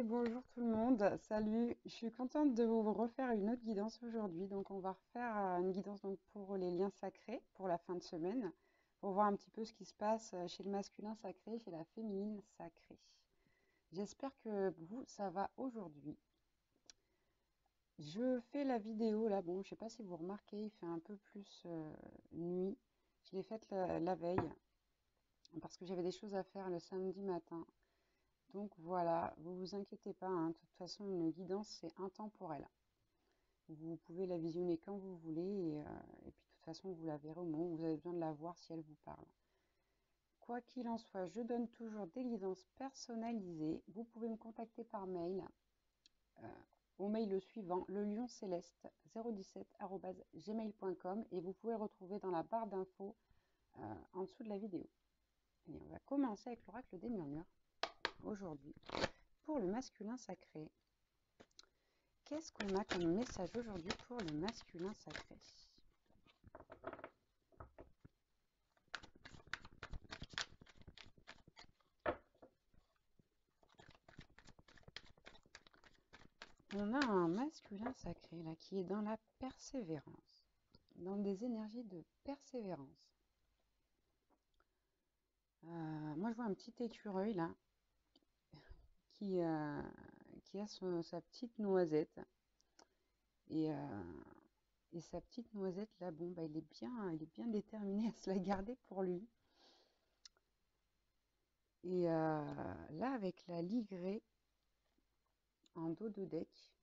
Et bonjour tout le monde, salut, je suis contente de vous refaire une autre guidance aujourd'hui. Donc on va refaire une guidance donc, pour les liens sacrés pour la fin de semaine, pour voir un petit peu ce qui se passe chez le masculin sacré, chez la féminine sacrée. J'espère que vous, ça va aujourd'hui. Je fais la vidéo là, bon je sais pas si vous remarquez, il fait un peu plus nuit. Je l'ai faite la veille parce que j'avais des choses à faire le samedi matin. Donc voilà, vous vous inquiétez pas, hein, de toute façon une guidance c'est intemporel. Vous pouvez la visionner quand vous voulez et puis de toute façon vous la verrez au moment où vous avez besoin de la voir si elle vous parle. Quoi qu'il en soit, je donne toujours des guidances personnalisées. Vous pouvez me contacter par mail euh, au mail le suivant, lelioncéleste017@gmail.com et vous pouvez retrouver dans la barre d'infos en dessous de la vidéo. Et on va commencer avec l'oracle des murmures aujourd'hui pour le masculin sacré. Qu'est-ce qu'on a comme message aujourd'hui pour le masculin sacré? On a un masculin sacré là qui est dans la persévérance, dans des énergies de persévérance. Moi je vois un petit écureuil là qui a sa petite noisette et, sa petite noisette là, bon bah il est bien déterminé à se la garder pour lui. Et là avec la ligrée en dos de deck,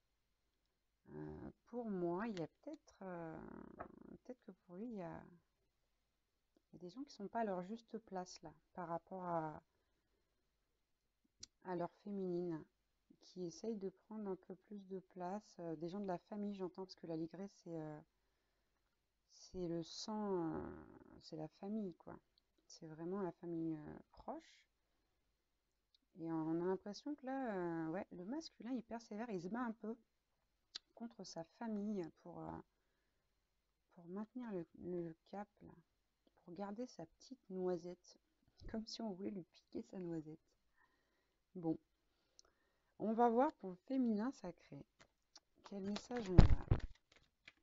pour moi, il y a peut-être que pour lui, il y a des gens qui ne sont pas à leur juste place là, par rapport à leur féminine, qui essayent de prendre un peu plus de place. Des gens de la famille, j'entends, parce que la ligrée, c'est le sang, c'est la famille, quoi. C'est vraiment la famille proche. Et on a l'impression que là, ouais, le masculin, il persévère, il se bat un peu contre sa famille pour maintenir le cap, là. Pour garder sa petite noisette, comme si on voulait lui piquer sa noisette. Bon, on va voir pour le féminin sacré. Quel message on a?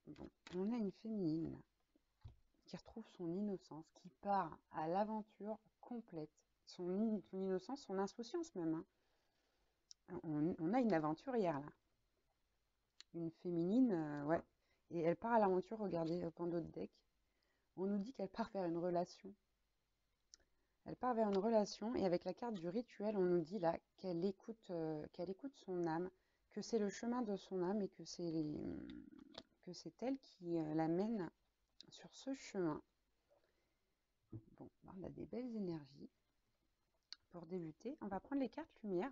Bon, on a une féminine qui retrouve son innocence, qui part à l'aventure complète. Son innocence, son insouciance même. Hein. On a une aventurière là. Une féminine, ouais. Et elle part à l'aventure, regardez au pan d'autre deck. On nous dit qu'elle part vers une relation. Elle part vers une relation et avec la carte du rituel, on nous dit là qu'elle écoute son âme, que c'est le chemin de son âme et que c'est elle qui l'amène sur ce chemin. Bon, on a des belles énergies. Pour débuter, on va prendre les cartes lumière,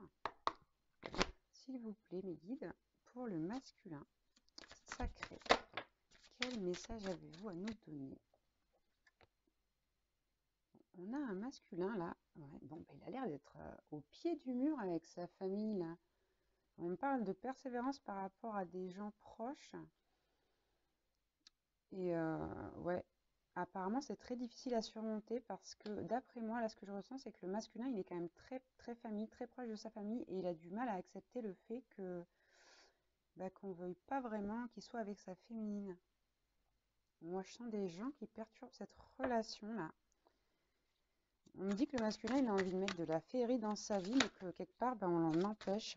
s'il vous plaît, mes guides, pour le masculin sacré. Quel message avez-vous à nous donner? On a un masculin là, ouais, bon, bah, il a l'air d'être au pied du mur avec sa famille là. On me parle de persévérance par rapport à des gens proches. Et ouais, apparemment c'est très difficile à surmonter parce que d'après moi, là ce que je ressens, c'est que le masculin, il est quand même très, très famille, très proche de sa famille et il a du mal à accepter le fait que bah, qu'on veuille pas vraiment qu'il soit avec sa féminine. Moi, je sens des gens qui perturbent cette relation-là. On me dit que le masculin, il a envie de mettre de la féerie dans sa vie, mais que quelque part, bah, on l'en empêche.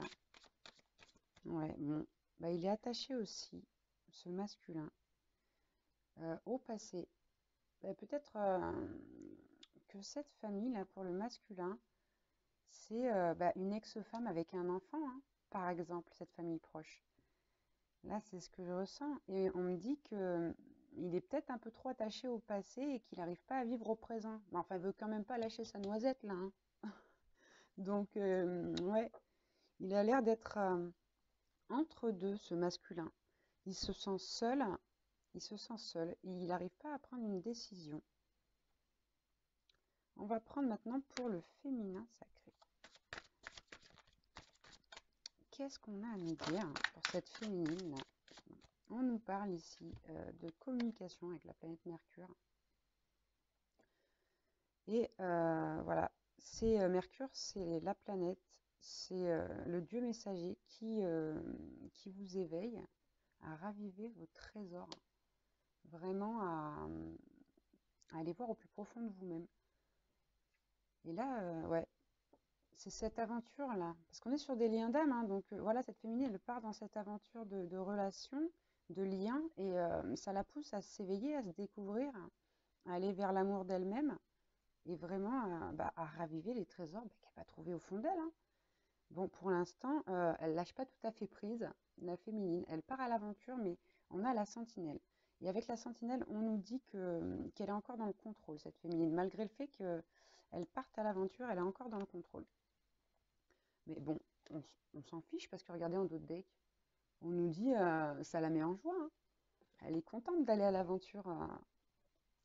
Ouais, bon, bah, il est attaché aussi, ce masculin, au passé. Bah, peut-être que cette famille, là, pour le masculin, c'est bah, une ex-femme avec un enfant, hein, par exemple, cette famille proche. Là, c'est ce que je ressens. Et on me dit que il est peut-être un peu trop attaché au passé et qu'il n'arrive pas à vivre au présent. Mais enfin, il veut quand même pas lâcher sa noisette, là. Hein. Donc, ouais, il a l'air d'être entre deux, ce masculin. Il se sent seul, il n'arrive pas à prendre une décision. On va prendre maintenant pour le féminin sacré. Qu'est-ce qu'on a à nous dire pour cette féminine là? On nous parle ici de communication avec la planète Mercure. Et voilà, Mercure, c'est la planète C'est le Dieu messager qui vous éveille à raviver vos trésors, vraiment à aller voir au plus profond de vous-même. Et là, ouais, c'est cette aventure-là, parce qu'on est sur des liens d'âme, hein, donc voilà, cette féminine, elle part dans cette aventure de relation, de lien, et ça la pousse à s'éveiller, à se découvrir, à aller vers l'amour d'elle-même, et vraiment à raviver les trésors qu'elle va trouver au fond d'elle, hein. Bon, pour l'instant, elle lâche pas tout à fait prise, la féminine. Elle part à l'aventure, mais on a la sentinelle. Et avec la sentinelle, on nous dit qu'elle est encore dans le contrôle, cette féminine. Malgré le fait qu'elle parte à l'aventure, elle est encore dans le contrôle. Mais bon, on s'en fiche parce que regardez en d'autres decks, on nous dit ça la met en joie, hein. Elle est contente d'aller à l'aventure,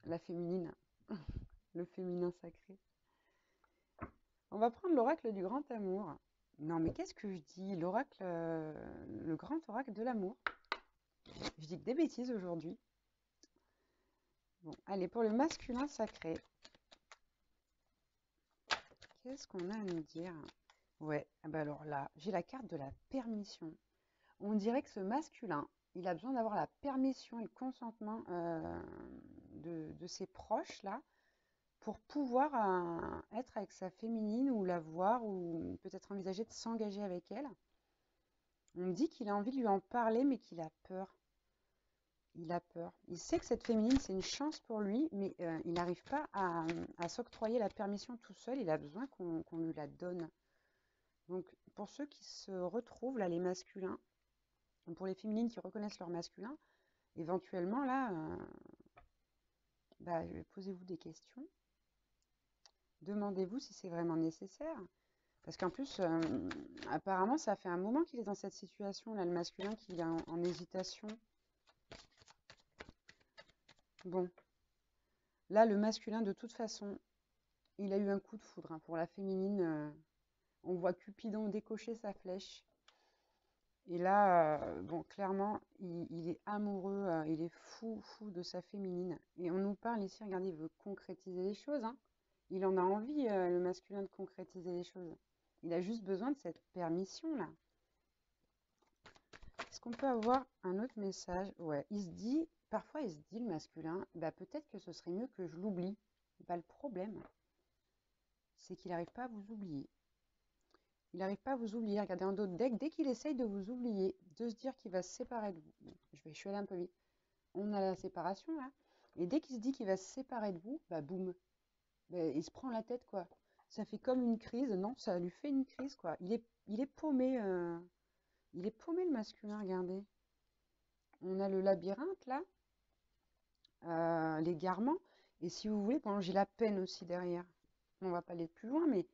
la féminine, le féminin sacré. On va prendre l'oracle du grand amour. Non, mais qu'est-ce que je dis? L'oracle, le grand oracle de l'amour. Je dis que des bêtises aujourd'hui. Bon, allez, pour le masculin sacré, qu'est-ce qu'on a à nous dire? Ouais, ah bah alors là, j'ai la carte de la permission. On dirait que ce masculin, il a besoin d'avoir la permission et le consentement de ses proches, là, pour pouvoir être avec sa féminine ou la voir ou peut-être envisager de s'engager avec elle. On me dit qu'il a envie de lui en parler, mais qu'il a peur. Il a peur. Il sait que cette féminine, c'est une chance pour lui, mais il n'arrive pas à s'octroyer la permission tout seul. Il a besoin qu'on lui la donne. Donc, pour ceux qui se retrouvent, là, les masculins, pour les féminines qui reconnaissent leur masculin, éventuellement, là, posez-vous des questions. Demandez-vous si c'est vraiment nécessaire. Parce qu'en plus, apparemment, ça fait un moment qu'il est dans cette situation, là, le masculin qui est en hésitation. Bon, là, le masculin, de toute façon, il a eu un coup de foudre, hein. Pour la féminine, on voit Cupidon décocher sa flèche. Et là, bon, clairement, il est amoureux, il est fou de sa féminine. Et on nous parle ici, regardez, il veut concrétiser les choses, hein. Il en a envie, le masculin, de concrétiser les choses. Il a juste besoin de cette permission-là. Est-ce qu'on peut avoir un autre message? Ouais, parfois il se dit, le masculin, peut-être que ce serait mieux que je l'oublie. Le problème, c'est qu'il n'arrive pas à vous oublier. Il n'arrive pas à vous oublier. Regardez un d'autres deck, dès qu'il essaye de vous oublier, de se dire qu'il va se séparer de vous, je suis allée un peu vite, on a la séparation là, et dès qu'il se dit qu'il va se séparer de vous, boum, il se prend la tête quoi. Ça fait comme une crise, non, ça lui fait une crise quoi. Il est paumé, le masculin, regardez. On a le labyrinthe là, l'égarement, et si vous voulez, bon, j'ai la peine aussi derrière. On va pas aller plus loin, mais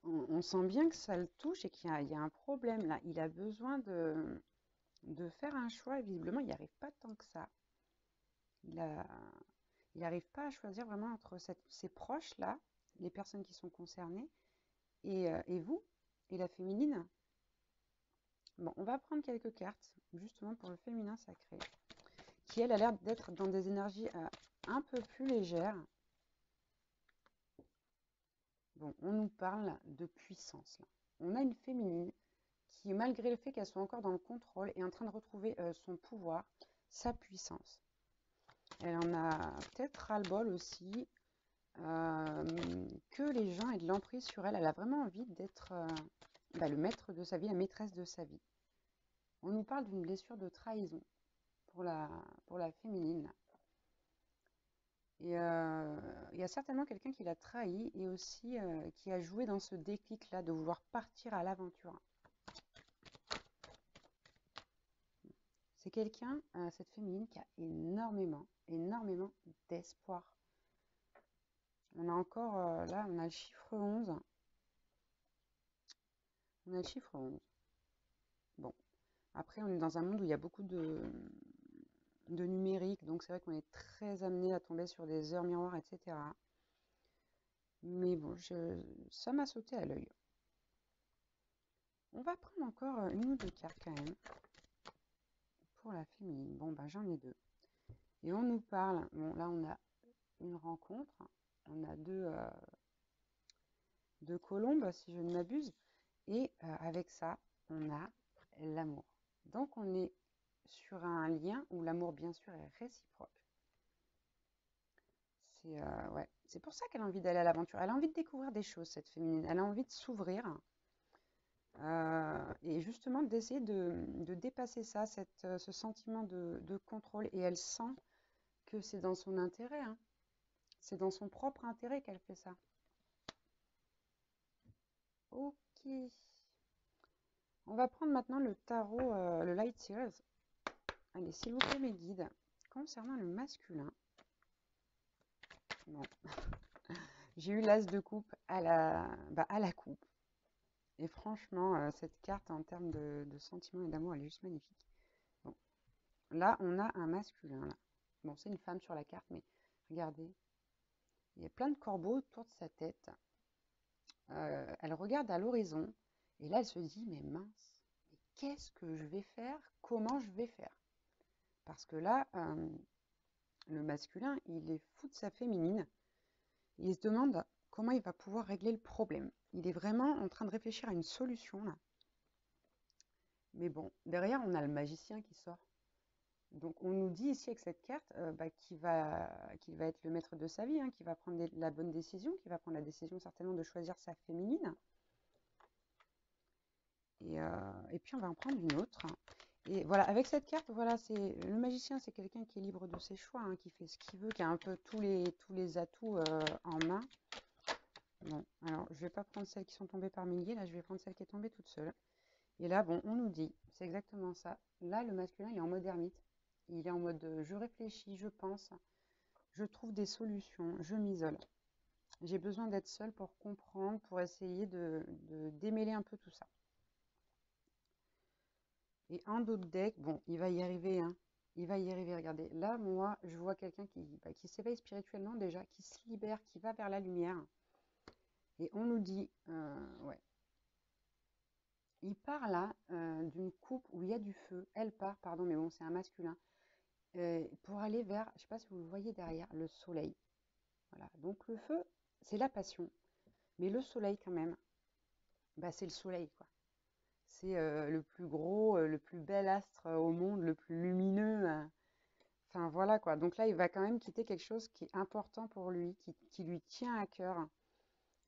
on sent bien que ça le touche et qu'il y a un problème là. Il a besoin de faire un choix et visiblement il n'y arrive pas tant que ça. Il n'arrive pas à choisir vraiment entre ses proches là, les personnes qui sont concernées, et vous, et la féminine. Bon, on va prendre quelques cartes justement pour le féminin sacré, qui elle a l'air d'être dans des énergies un peu plus légères. Bon, on nous parle de puissance là. On a une féminine qui, malgré le fait qu'elle soit encore dans le contrôle, est en train de retrouver son pouvoir, sa puissance. Elle en a peut-être ras-le-bol aussi, que les gens aient de l'emprise sur elle. Elle a vraiment envie d'être le maître de sa vie, la maîtresse de sa vie. On nous parle d'une blessure de trahison pour la féminine. Et il y a certainement quelqu'un qui l'a trahi et aussi qui a joué dans ce déclic-là de vouloir partir à l'aventure. C'est quelqu'un, cette féminine, qui a énormément d'espoir. On a encore, là, on a le chiffre 11. On a le chiffre 11. Bon, après, on est dans un monde où il y a beaucoup de numérique, donc c'est vrai qu'on est très amené à tomber sur des heures miroirs, etc. Mais bon, ça m'a sauté à l'œil. On va prendre encore une ou deux cartes quand même pour la féminine. Bon, j'en ai deux. Et on nous parle, bon, là, on a une rencontre. On a deux colombes, si je ne m'abuse. Et avec ça, on a l'amour. Donc on est sur un lien où l'amour, bien sûr, est réciproque. Ouais. C'est pour ça qu'elle a envie d'aller à l'aventure. Elle a envie de découvrir des choses, cette féminine. Elle a envie de s'ouvrir et justement d'essayer de dépasser ça, ce sentiment de contrôle. Et elle sent que c'est dans son intérêt, hein. C'est dans son propre intérêt qu'elle fait ça. Ok. On va prendre maintenant le tarot, le Light Series. Allez, s'il vous plaît, mes guides. Concernant le masculin, bon, j'ai eu l'as de coupe à la coupe. Et franchement, cette carte, en termes de sentiments et d'amour, elle est juste magnifique. Bon, là, on a un masculin, là. Bon, c'est une femme sur la carte, mais regardez. Il y a plein de corbeaux autour de sa tête. Elle regarde à l'horizon. Et là, elle se dit, mais mince, mais qu'est-ce que je vais faire? Comment je vais faire? Parce que là, le masculin, il est fou de sa féminine. Il se demande comment il va pouvoir régler le problème. Il est vraiment en train de réfléchir à une solution, là. Mais bon, derrière, on a le magicien qui sort. Donc, on nous dit ici avec cette carte qu'il va être le maître de sa vie, hein, qui va prendre la bonne décision, qui va prendre la décision certainement de choisir sa féminine. Et puis, on va en prendre une autre. Et voilà, avec cette carte, voilà, le magicien, c'est quelqu'un qui est libre de ses choix, hein, qui fait ce qu'il veut, qui a un peu tous les atouts en main. Bon, alors, je vais pas prendre celles qui sont tombées par milliers, là, je vais prendre celle qui est tombée toute seule. Et là, bon, on nous dit, c'est exactement ça. Là, le masculin, il est en mode ermite. Il est en mode je réfléchis, je pense, je trouve des solutions, je m'isole. J'ai besoin d'être seule pour comprendre, pour essayer de démêler un peu tout ça. Et un d'autres deck, bon, il va y arriver, hein. Il va y arriver, regardez. Là, moi, je vois quelqu'un qui s'éveille spirituellement déjà, qui se libère, qui va vers la lumière. Et on nous dit, ouais, il part là d'une coupe où il y a du feu. Elle part, pardon, mais bon, c'est un masculin. Pour aller vers, je ne sais pas si vous le voyez derrière, le soleil. Voilà. Donc le feu, c'est la passion. Mais le soleil, quand même, bah, c'est le soleil, quoi. C'est le plus gros, le plus bel astre au monde, le plus lumineux. Enfin, voilà, quoi. Donc là, il va quand même quitter quelque chose qui est important pour lui, qui lui tient à cœur,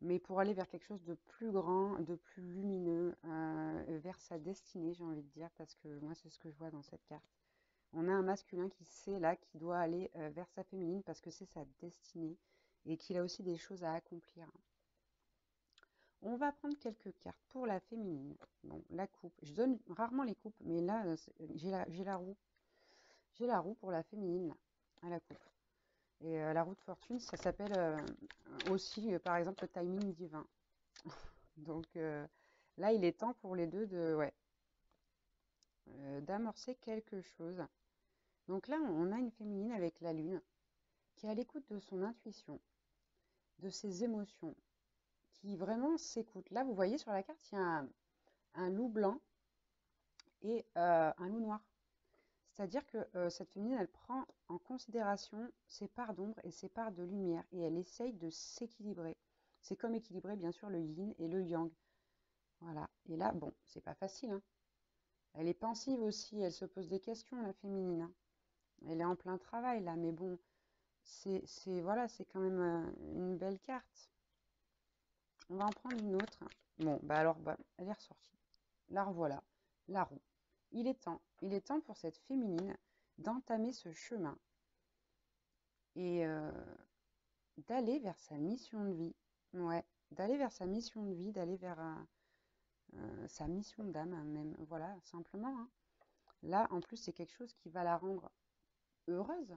mais pour aller vers quelque chose de plus grand, de plus lumineux, vers sa destinée, j'ai envie de dire, parce que moi, c'est ce que je vois dans cette carte. On a un masculin qui sait là, qui doit aller vers sa féminine parce que c'est sa destinée et qu'il a aussi des choses à accomplir. On va prendre quelques cartes pour la féminine. Bon, la coupe. Je donne rarement les coupes, mais là, j'ai la roue. J'ai la roue pour la féminine, là, à la coupe. Et la roue de fortune, ça s'appelle aussi, par exemple, le timing divin. Donc là, il est temps pour les deux ouais, d'amorcer quelque chose. Donc là, on a une féminine avec la lune qui est à l'écoute de son intuition, de ses émotions, qui vraiment s'écoute. Là, vous voyez sur la carte, il y a un loup blanc et un loup noir. C'est-à-dire que cette féminine, elle prend en considération ses parts d'ombre et ses parts de lumière et elle essaye de s'équilibrer. C'est comme équilibrer, bien sûr, le yin et le yang. Voilà. Et là, bon, c'est pas facile, hein. Elle est pensive aussi, elle se pose des questions, la féminine, hein. Elle est en plein travail, là, mais bon, voilà, c'est quand même une belle carte. On va en prendre une autre. Bon, bah alors, bah, elle est ressortie. La revoilà, la roue. Il est temps pour cette féminine d'entamer ce chemin et d'aller vers sa mission de vie. Ouais, d'aller vers sa mission de vie, d'aller vers sa mission d'âme, même. Voilà, simplement, hein. Là, en plus, c'est quelque chose qui va la rendre heureuse.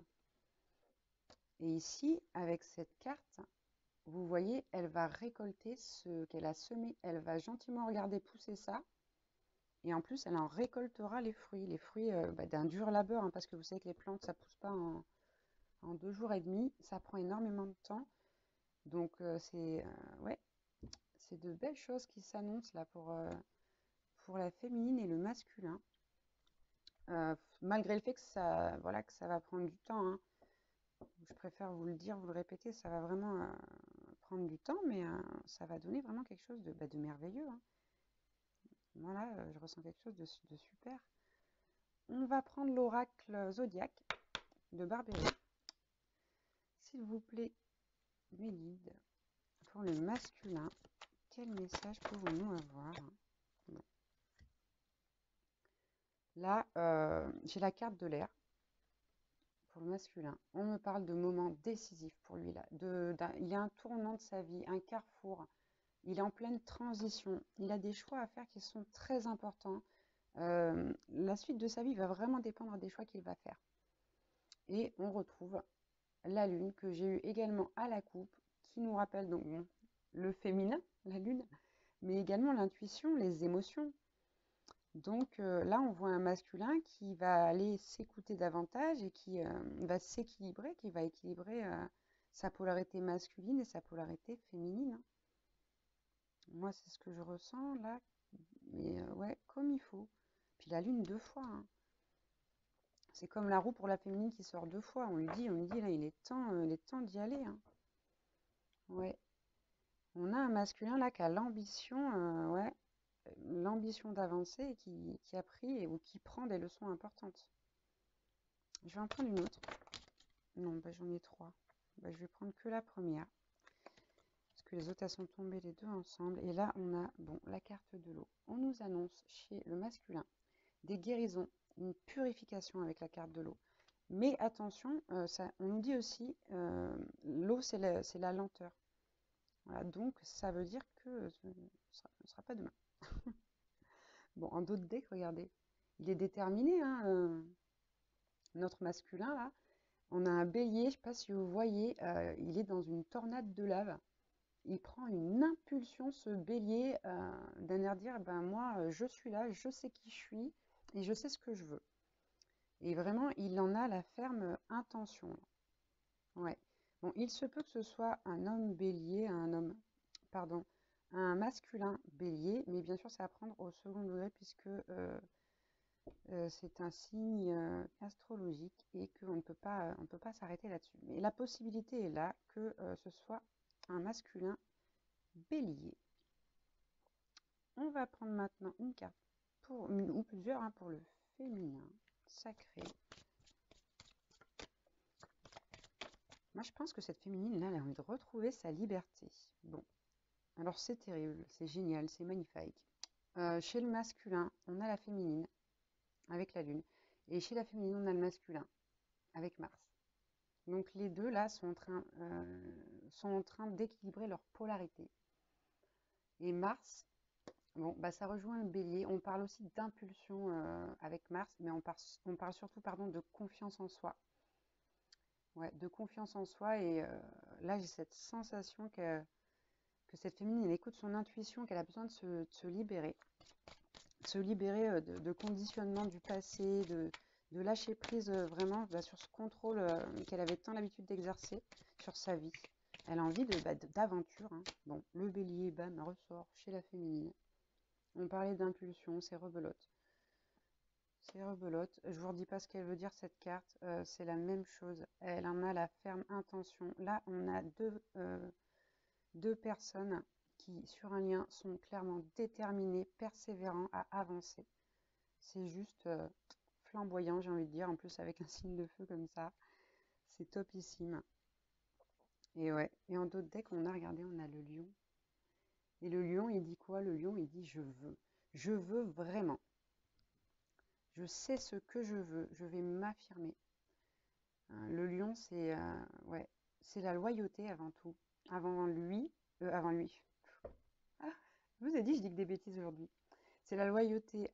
Et ici, avec cette carte, vous voyez, elle va récolter ce qu'elle a semé. Elle va gentiment regarder pousser ça. Et en plus, elle en récoltera les fruits d'un dur labeur, hein, parce que vous savez que les plantes, ça ne pousse pas en 2 jours et demi. Ça prend énormément de temps. Donc, ouais, c'est de belles choses qui s'annoncent là pour la féminine et le masculin. Malgré le fait que voilà, que ça va prendre du temps, hein. Je préfère vous le dire, vous le répéter, ça va vraiment prendre du temps, mais ça va donner vraiment quelque chose de merveilleux, hein. Voilà, je ressens quelque chose de super. On va prendre l'oracle zodiaque de Barbéry. S'il vous plaît, mes guides, pour le masculin, quel message pouvons-nous avoir? Bon. Là, j'ai la carte de l'air pour le masculin. On me parle de moments décisifs pour lui là. Il y a un tournant de sa vie, un carrefour. Il est en pleine transition. Il a des choix à faire qui sont très importants. La suite de sa vie va vraiment dépendre des choix qu'il va faire. Et on retrouve la lune que j'ai eu également à la coupe, qui nous rappelle donc le féminin, la lune, mais également l'intuition, les émotions. Donc là, on voit un masculin qui va aller s'écouter davantage et qui va s'équilibrer, qui va équilibrer sa polarité masculine et sa polarité féminine. Moi, c'est ce que je ressens là, mais ouais, comme il faut. Puis la lune 2 fois, hein. C'est comme la roue pour la féminine qui sort 2 fois. On lui dit là, il est temps d'y aller, hein. Ouais. On a un masculin là qui a l'ambition, ouais, l'ambition d'avancer et qui a pris ou qui prend des leçons importantes. Je vais en prendre une autre. Non, bah, j'en ai 3. Bah, je vais prendre que la première. Parce que les autres, elles sont tombées les deux ensemble. Et là, on a bon, la carte de l'eau. On nous annonce chez le masculin des guérisons, une purification avec la carte de l'eau. Mais attention, on nous dit aussi, l'eau, c'est la lenteur. Voilà, donc ça veut dire que ce ne sera pas demain. Bon, en d'autres decks, regardez. Il est déterminé, hein, notre masculin, là. On a un bélier, je ne sais pas si vous voyez, il est dans une tornade de lave. Il prend une impulsion, ce bélier, d'un air dire, ben moi, je suis là, je sais qui je suis et je sais ce que je veux. Et vraiment, il en a la ferme intention. Ouais. Bon, il se peut que ce soit un homme bélier, un masculin bélier, mais bien sûr, c'est à prendre au second degré puisque c'est un signe astrologique et qu'on ne peut pas, on ne peut pas s'arrêter là-dessus. Mais la possibilité est là que ce soit un masculin bélier. On va prendre maintenant une carte ou plusieurs hein, pour le féminin sacré. Moi, je pense que cette féminine, là, elle a envie de retrouver sa liberté. Bon, alors c'est terrible, c'est génial, c'est magnifique. Chez le masculin, on a la féminine avec la lune. Et chez la féminine, on a le masculin avec Mars. Donc les deux, là, sont en train d'équilibrer leur polarité. Et Mars, bon, bah, ça rejoint le bélier. On parle aussi d'impulsion avec Mars, mais on parle surtout de confiance en soi. Ouais, de confiance en soi. Et là, j'ai cette sensation que cette féminine, elle écoute son intuition, qu'elle a besoin de se libérer. Se libérer de conditionnement du passé, de lâcher prise vraiment sur ce contrôle qu'elle avait tant l'habitude d'exercer sur sa vie. Elle a envie d'aventure. Hein. Bon, le bélier, bam, ressort chez la féminine. On parlait d'impulsion, c'est rebelote. C'est rebelote. Je vous redis pas ce qu'elle veut dire cette carte. C'est la même chose. Elle en a la ferme intention. Là, on a deux personnes qui, sur un lien, sont clairement déterminés, persévérants à avancer. C'est juste flamboyant, j'ai envie de dire, en plus avec un signe de feu comme ça. C'est topissime. Et ouais, et en d'autres decks, on a regardé, on a le lion. Et le lion, il dit quoi? Le lion, il dit je veux. Je veux vraiment. Je sais ce que je veux. Je vais m'affirmer. Le lion, ouais, c'est la loyauté avant tout. Avant lui. Ah, je vous ai dit, je dis que des bêtises aujourd'hui. C'est la loyauté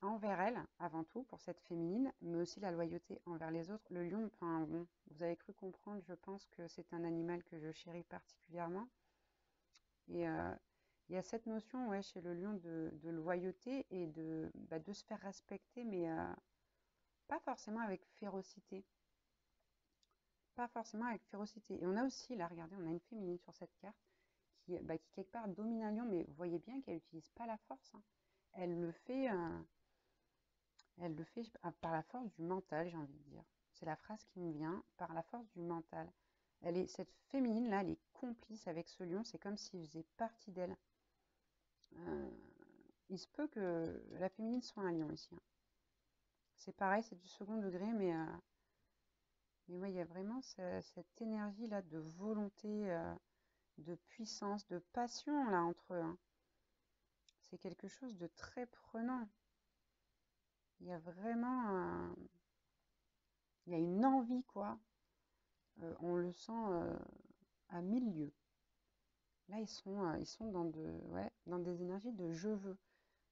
envers elle, avant tout, pour cette féminine, mais aussi la loyauté envers les autres. Le lion, enfin bon, vous avez cru comprendre, je pense que c'est un animal que je chéris particulièrement. Et il y a cette notion, ouais, chez le lion de loyauté et de se faire respecter, mais pas forcément avec férocité. Pas forcément avec férocité. Et on a aussi, là, regardez, on a une féminine sur cette carte qui quelque part domine un lion, mais vous voyez bien qu'elle n'utilise pas la force. Hein. Elle le fait, par la force du mental, j'ai envie de dire. C'est la phrase qui me vient, par la force du mental. Cette féminine-là, elle est complice avec ce lion, c'est comme s'il faisait partie d'elle. il se peut que la féminine soit un lion ici, hein. C'est pareil, c'est du second degré, mais ouais, il y a vraiment cette énergie-là de volonté, de puissance, de passion là entre eux, hein. C'est quelque chose de très prenant. Il y a vraiment il y a une envie, quoi. On le sent à mille lieues. Là, ils sont ouais, dans des énergies de je veux.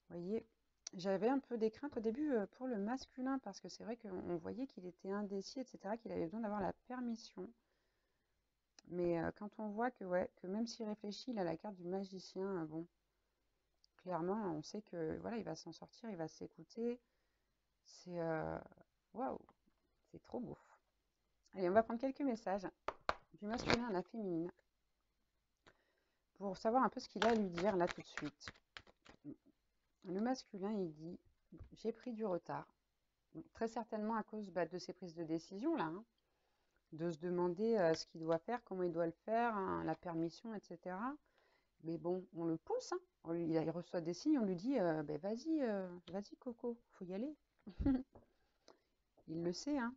Vous voyez, j'avais un peu des craintes au début pour le masculin parce que c'est vrai qu'on voyait qu'il était indécis, etc., qu'il avait besoin d'avoir la permission. Mais quand on voit que, ouais, que même s'il réfléchit, il a la carte du magicien, bon, clairement, on sait que voilà, il va s'en sortir, il va s'écouter. C'est waouh, c'est trop beau. Allez, on va prendre quelques messages du masculin à la féminine pour savoir un peu ce qu'il a à lui dire là tout de suite. Le masculin, il dit, j'ai pris du retard, très certainement à cause de ses prises de décision là, hein, de se demander ce qu'il doit faire, comment il doit le faire, hein, la permission, etc. Mais bon, on le pousse, hein. Il reçoit des signes, on lui dit ben vas-y, vas-y Coco, faut y aller. Il le sait, hein.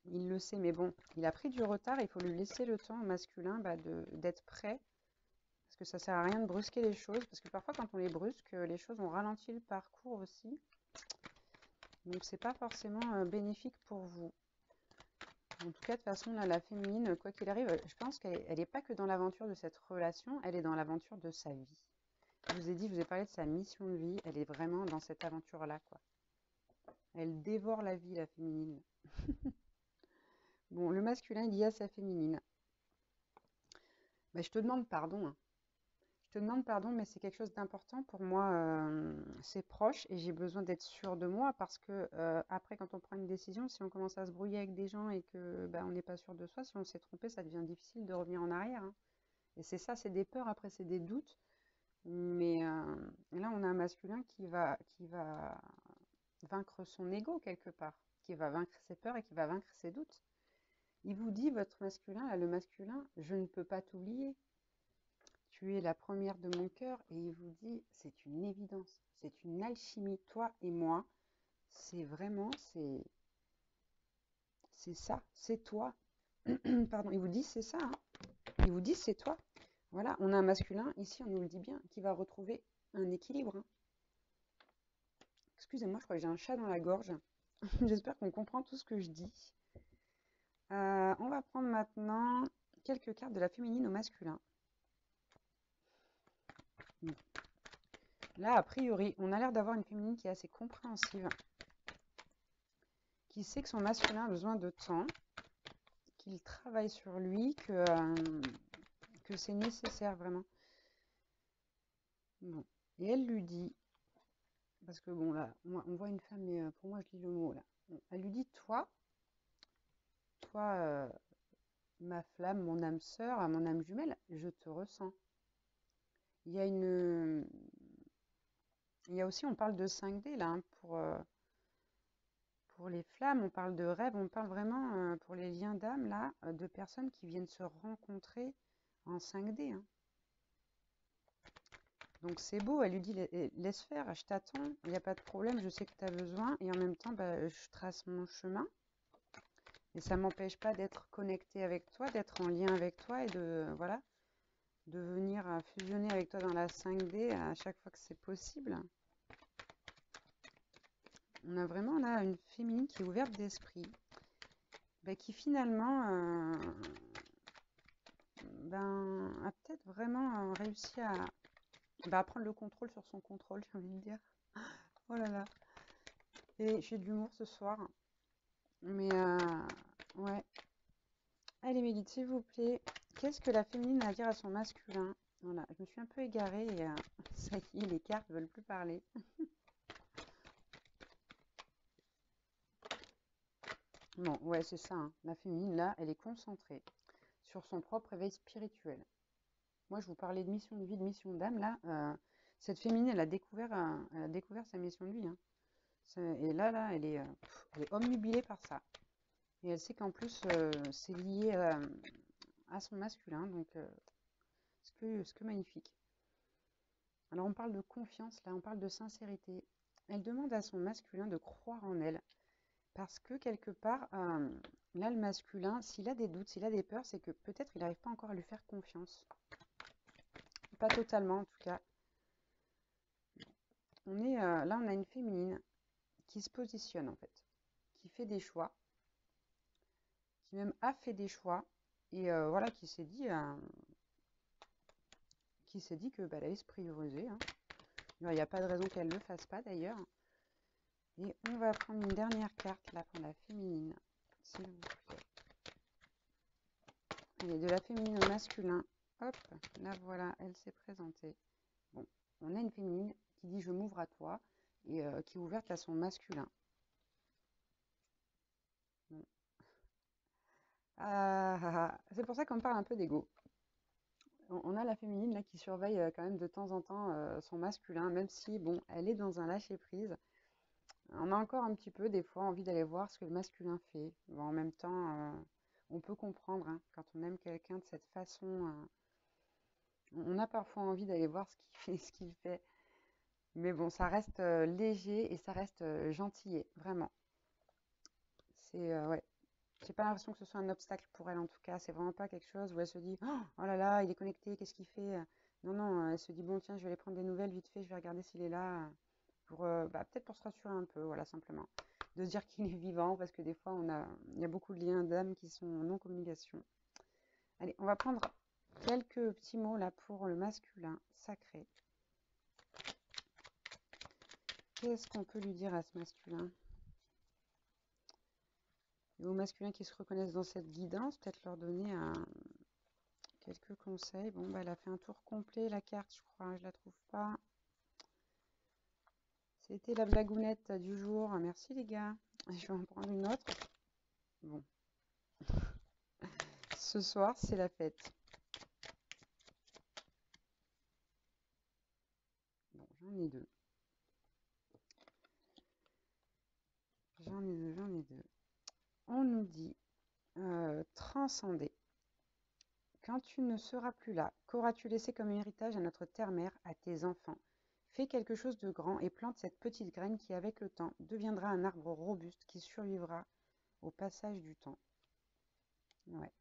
Il le sait, mais bon, il a pris du retard, il faut lui laisser le temps au masculin d'être prêt, parce que ça sert à rien de brusquer les choses, parce que parfois quand on les brusque, les choses ont ralenti le parcours aussi, donc c'est pas forcément bénéfique pour vous. En tout cas, de toute façon, là, la féminine, quoi qu'il arrive, je pense qu'elle n'est pas que dans l'aventure de cette relation, elle est dans l'aventure de sa vie. Je vous ai dit, je vous ai parlé de sa mission de vie, elle est vraiment dans cette aventure-là, quoi. Elle dévore la vie, la féminine. Bon, le masculin, il y a sa féminine. Bah, je te demande pardon, hein. Je te demande pardon, mais c'est quelque chose d'important pour moi. C'est proche et j'ai besoin d'être sûre de moi parce que après, quand on prend une décision, si on commence à se brouiller avec des gens et que on n'est pas sûr de soi, si on s'est trompé, ça devient difficile de revenir en arrière, hein. Et c'est ça, c'est des peurs, après c'est des doutes. Mais là, on a un masculin qui va vaincre son ego quelque part, qui va vaincre ses peurs et qui va vaincre ses doutes. Il vous dit, votre masculin, là, le masculin, je ne peux pas t'oublier. Tu es la première de mon cœur et il vous dit, c'est une évidence, c'est une alchimie, toi et moi. C'est vraiment, c'est ça, c'est toi. Pardon, il vous dit, c'est ça, hein. Il vous dit, c'est toi. Voilà, on a un masculin, ici on nous le dit bien, qui va retrouver un équilibre, hein. Excusez-moi, je crois que j'ai un chat dans la gorge. J'espère qu'on comprend tout ce que je dis. On va prendre maintenant quelques cartes de la féminine au masculin. Là, a priori, on a l'air d'avoir une féminine qui est assez compréhensive, qui sait que son masculin a besoin de temps, qu'il travaille sur lui, que c'est nécessaire vraiment. Bon. Et elle lui dit, parce que bon là, on voit une femme, mais pour moi je lis le mot là. Elle lui dit, toi, ma flamme, mon âme sœur, mon âme jumelle, je te ressens. Il y a il y a aussi, on parle de 5D là, hein, pour les flammes, on parle de rêve, on parle vraiment pour les liens d'âme là, de personnes qui viennent se rencontrer en 5D, hein. Donc c'est beau, elle lui dit laisse faire, je t'attends, il n'y a pas de problème, je sais que tu as besoin et en même temps je trace mon chemin et ça m'empêche pas d'être connectée avec toi, d'être en lien avec toi et de voilà, de venir fusionner avec toi dans la 5D à chaque fois que c'est possible. On a vraiment là une féminine qui est ouverte d'esprit, qui finalement a peut-être vraiment réussi à prendre le contrôle sur son contrôle, j'ai envie de dire. Oh là là. Et j'ai de l'humour ce soir. Mais ouais. Allez, Mélite, s'il vous plaît. Qu'est-ce que la féminine a à dire à son masculin? Voilà, je me suis un peu égarée et ça y est, les cartes ne veulent plus parler. Bon, ouais, c'est ça, hein. La féminine, là, elle est concentrée sur son propre éveil spirituel. Moi, je vous parlais de mission de vie, de mission d'âme. Là, cette féminine, elle a découvert sa mission de vie, hein. Et là, elle est omnubilée par ça. Et elle sait qu'en plus, c'est lié à son masculin. Donc, ce que magnifique. Alors on parle de confiance, là on parle de sincérité. Elle demande à son masculin de croire en elle. Parce que quelque part, là le masculin, s'il a des doutes, s'il a des peurs, c'est que peut-être il n'arrive pas encore à lui faire confiance. Pas totalement en tout cas. Là on a une féminine qui se positionne en fait, qui fait des choix, qui même a fait des choix, et voilà, qui s'est dit que bah, elle allait se prioriser, hein. Il n'y a pas de raison qu'elle ne le fasse pas d'ailleurs. Et on va prendre une dernière carte là pour la féminine, s'il vous plaît. Allez, de la féminine au masculin. Hop, là voilà, elle s'est présentée. Bon, on a une féminine qui dit je m'ouvre à toi et qui est ouverte à son masculin. Bon. C'est pour ça qu'on parle un peu d'ego. On a la féminine là qui surveille quand même de temps en temps son masculin, même si bon, elle est dans un lâcher prise. On a encore un petit peu des fois envie d'aller voir ce que le masculin fait. Bon, en même temps, on peut comprendre hein, quand on aime quelqu'un de cette façon. On a parfois envie d'aller voir ce qu'il fait, ce qu'il fait. Mais bon, ça reste léger et ça reste gentillet, vraiment. Ouais. J'ai pas l'impression que ce soit un obstacle pour elle en tout cas. C'est vraiment pas quelque chose où elle se dit oh là là, il est connecté, qu'est-ce qu'il fait? Non, non, elle se dit bon, tiens, je vais aller prendre des nouvelles vite fait, je vais regarder s'il est là pour peut-être pour se rassurer un peu, voilà, simplement. De se dire qu'il est vivant parce que des fois, il y a beaucoup de liens d'âme qui sont en non-communication. Allez, on va prendre quelques petits mots là pour le masculin sacré. Qu'est-ce qu'on peut lui dire à ce masculin? Et aux masculins qui se reconnaissent dans cette guidance, peut-être leur donner quelques conseils. Bon, bah, elle a fait un tour complet, la carte, je crois. Je la trouve pas. C'était la blagounette du jour. Merci les gars. Je vais en prendre une autre. Bon. Ce soir, c'est la fête. Bon, j'en ai deux. J'en ai deux. On nous dit transcender. Quand tu ne seras plus là, qu'auras-tu laissé comme héritage à notre terre-mère, à tes enfants? Fais quelque chose de grand et plante cette petite graine qui, avec le temps, deviendra un arbre robuste qui survivra au passage du temps. Ouais.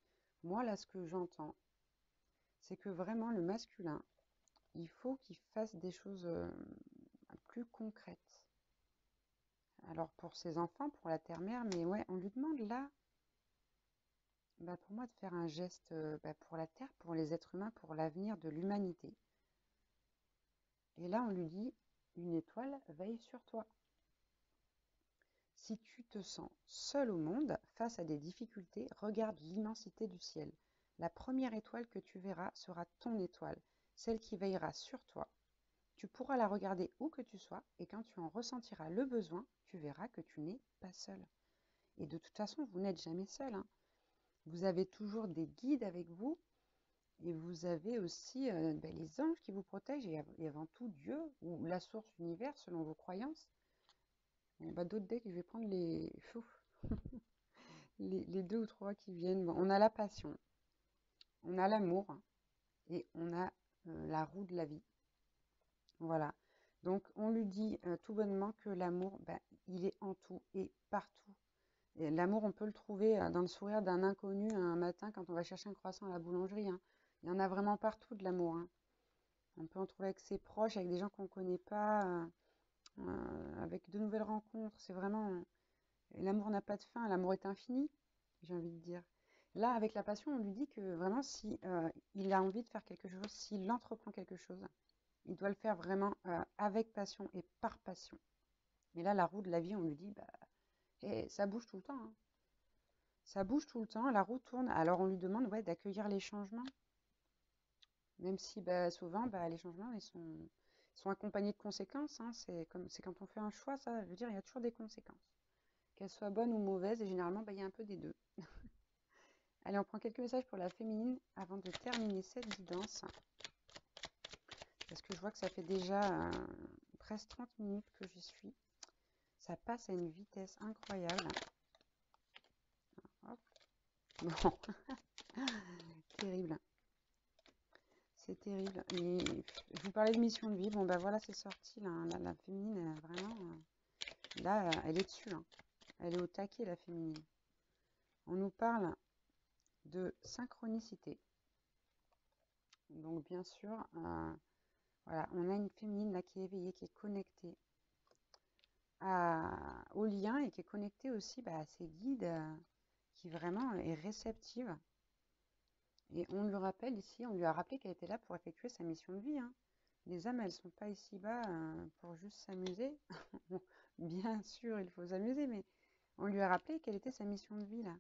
Moi, là, ce que j'entends, c'est que vraiment, le masculin, il faut qu'il fasse des choses plus concrètes. Alors, pour ses enfants, pour la terre-mère, mais ouais, on lui demande là, bah, pour moi, de faire un geste pour la terre, pour les êtres humains, pour l'avenir de l'humanité. Et là, on lui dit, une étoile veille sur toi. Si tu te sens seul au monde, face à des difficultés, regarde l'immensité du ciel. La première étoile que tu verras sera ton étoile, celle qui veillera sur toi. Tu pourras la regarder où que tu sois, et quand tu en ressentiras le besoin, tu verras que tu n'es pas seul. Et de toute façon, vous n'êtes jamais seul, hein. Vous avez toujours des guides avec vous, et vous avez aussi les anges qui vous protègent, et avant tout Dieu, ou la source univers, selon vos croyances. Bon, bah, d'autres decks, je vais prendre les deux ou trois qui viennent. Bon, on a la passion, on a l'amour, et on a la roue de la vie. Voilà. Donc, on lui dit tout bonnement que l'amour, bah, il est en tout et partout. Et l'amour, on peut le trouver dans le sourire d'un inconnu un matin quand on va chercher un croissant à la boulangerie, hein. Il y en a vraiment partout de l'amour, hein. On peut en trouver avec ses proches, avec des gens qu'on ne connaît pas, avec de nouvelles rencontres. C'est vraiment... l'amour n'a pas de fin, l'amour est infini, j'ai envie de dire. Là, avec la passion, on lui dit que vraiment, si il a envie de faire quelque chose, s'il entreprend quelque chose, il doit le faire vraiment avec passion et par passion. Mais là, la roue de la vie, on lui dit, bah, ça bouge tout le temps, hein. Ça bouge tout le temps, la roue tourne. Alors on lui demande ouais, d'accueillir les changements. Même si bah, souvent, bah, les changements sont accompagnés de conséquences, hein. C'est quand on fait un choix, ça veut dire il y a toujours des conséquences. Qu'elles soient bonnes ou mauvaises, et généralement, bah, il y a un peu des deux. Allez, on prend quelques messages pour la féminine avant de terminer cette guidance. Parce que je vois que ça fait déjà presque 30 minutes que j'y suis. Ça passe à une vitesse incroyable. Hop. Bon, terrible. C'est terrible. Et je vous parlais de mission de vie. Bon, bah voilà, c'est sorti là, hein. La féminine, vraiment, là, elle est dessus, hein. Elle est au taquet, la féminine. On nous parle de synchronicité. Donc, bien sûr, voilà, on a une féminine là qui est éveillée, qui est connectée au lien et qui est connectée aussi à ses guides, qui vraiment est réceptive. Et on lui rappelle ici, on lui a rappelé qu'elle était là pour effectuer sa mission de vie, hein. Les âmes, elles sont pas ici-bas pour juste s'amuser. Bon, bien sûr, il faut s'amuser, mais on lui a rappelé quelle était sa mission de vie là.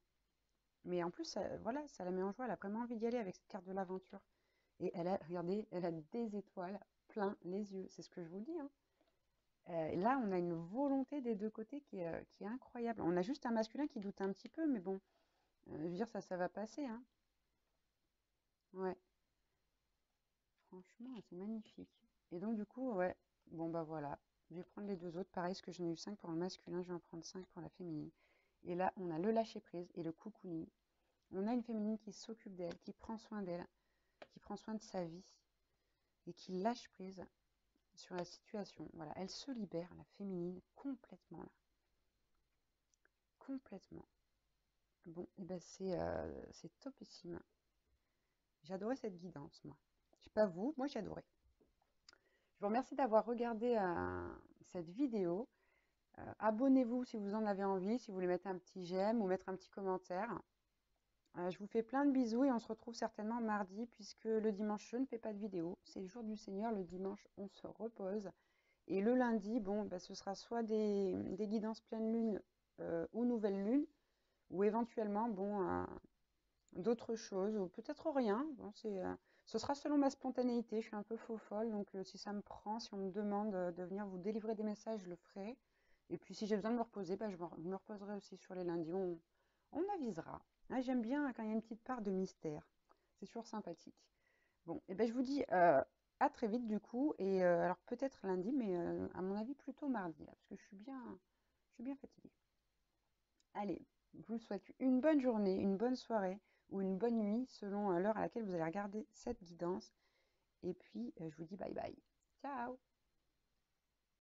Mais en plus, voilà, ça la met en joie. Elle a vraiment envie d'y aller avec cette carte de l'aventure. Et elle a, regardez, elle a des étoiles plein les yeux. C'est ce que je vous dis, hein. Là, on a une volonté des deux côtés qui est incroyable. On a juste un masculin qui doute un petit peu, mais bon, je veux dire, ça va passer, hein. Ouais, franchement, c'est magnifique. Et donc, du coup, ouais, bon, bah voilà. Je vais prendre les deux autres. Pareil, ce que j'en ai eu 5 pour le masculin, je vais en prendre 5 pour la féminine. Et là, on a le lâcher-prise et le cocooning. On a une féminine qui s'occupe d'elle, qui prend soin d'elle, qui prend soin de sa vie et qui lâche prise sur la situation. Voilà, elle se libère, la féminine, complètement là. Complètement. Bon, et ben c'est topissime. J'ai adoré cette guidance, moi. Je sais pas vous, moi j'ai adoré. Je vous remercie d'avoir regardé cette vidéo. Abonnez-vous si vous en avez envie, si vous voulez mettre un petit j'aime ou mettre un petit commentaire. Je vous fais plein de bisous et on se retrouve certainement mardi puisque le dimanche je ne fais pas de vidéo. C'est le jour du Seigneur, le dimanche on se repose. Et le lundi, bon, bah, ce sera soit des guidances pleine lune ou nouvelle lune, ou éventuellement, bon, d'autres choses, ou peut-être rien. Bon, ce sera selon ma spontanéité. Je suis un peu faux folle, donc si ça me prend, si on me demande de venir vous délivrer des messages, je le ferai. Et puis si j'ai besoin de me reposer, bah, je me reposerai aussi sur les lundis. On avisera. Ah, j'aime bien quand il y a une petite part de mystère. C'est toujours sympathique. Bon, et ben je vous dis à très vite du coup. Et alors peut-être lundi, mais à mon avis plutôt mardi, là, parce que je suis bien fatiguée. Allez, je vous souhaite une bonne journée, une bonne soirée ou une bonne nuit selon l'heure à laquelle vous allez regarder cette guidance. Et puis, je vous dis bye bye. Ciao!